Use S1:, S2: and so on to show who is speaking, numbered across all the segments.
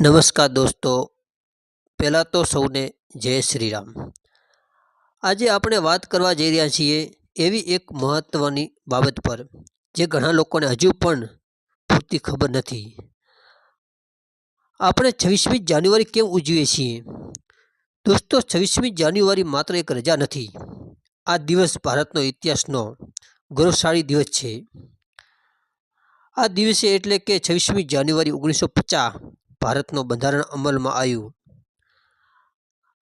S1: નમસ્કાર દોસ્તો, પહેલાં તો સૌને જય શ્રી રામ। આજે આપણે વાત કરવા જઈ રહ્યા છીએ એવી એક મહત્ત્વની બાબત પર જે ઘણા લોકોને હજુ પણ પૂરતી ખબર નથી। આપણે 26મી જાન્યુઆરી કેમ ઉજવીએ છીએ? દોસ્તો, 26મી જાન્યુઆરી માત્ર એક રજા નથી। આ દિવસ ભારતનો ઇતિહાસનો ગૌરવશાળી દિવસ છે। આ દિવસે એટલે કે 26મી જાન્યુઆરી 1950 ભારતનું બંધારણ અમલમાં આવ્યું।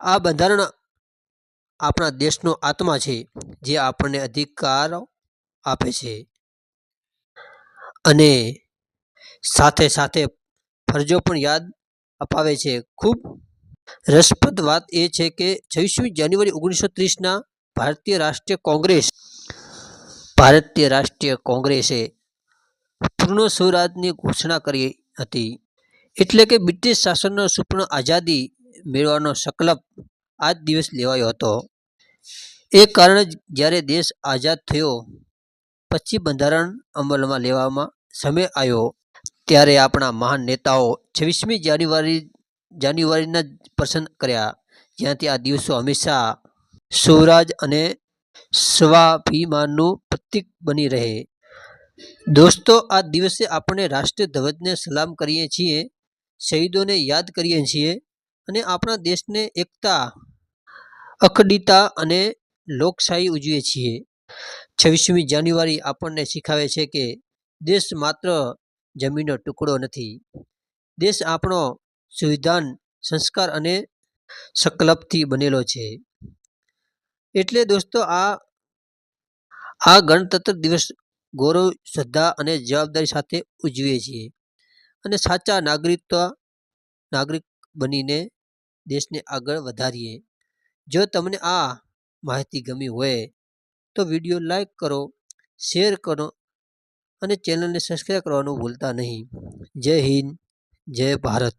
S1: આ બંધારણ આપણા દેશનો આત્મા છે, જે આપણને અધિકાર આપે છે અને સાથે સાથે ફરજો પણ યાદ અપાવે છે। ખૂબ રસપ્રદ વાત એ છે કે 26મી જાન્યુઆરી 1930ના ભારતીય રાષ્ટ્રીય કોંગ્રેસે પૂર્ણ સ્વરાજની ઘોષણા કરી હતી। એટલે કે બ્રિટિશ શાસનનો સંપૂર્ણ આઝાદી મેળવવાનો સંકલ્પ આ જ દિવસ લેવાયો હતો। એ કારણે જ્યારે દેશ આઝાદ થયો પછી બંધારણ અમલમાં લેવામાં સમય આવ્યો, ત્યારે આપણા મહાન નેતાઓ 26મી જાન્યુઆરીના જ પસંદ કર્યા, જ્યાંથી આ દિવસો હંમેશા સ્વરાજ અને સ્વાભિમાનનું પ્રતીક બની રહે। દોસ્તો, આ દિવસે આપણે રાષ્ટ્રીય ધ્વજને સલામ કરીએ છીએ, શહીદોને યાદ કરીએ છીએ અને આપણા દેશને એકતા, અખંડિતતા અને લોકશાહી ઉજવીએ છીએ। 26મી જાન્યુઆરી આપણને શીખવે છે કે દેશ માત્ર જમીનનો ટુકડો નથી, દેશ આપણો સંવિધાન, સંસ્કાર અને સંકલ્પથી બનેલો છે। એટલે દોસ્તો, આ ગણતંત્ર દિવસ ગૌરવ, શ્રદ્ધા અને જવાબદારી સાથે ઉજવીએ છીએ અને સાચા નાગરિક બનીને દેશને આગળ વધારીએ। જો તમને આ માહિતી ગમી હોય તો વિડીયો લાઈક કરો, શેર કરો અને ચેનલને સબસ્ક્રાઈબ કરવાનું ભૂલતા નહીં। જય હિન્દ, જય ભારત।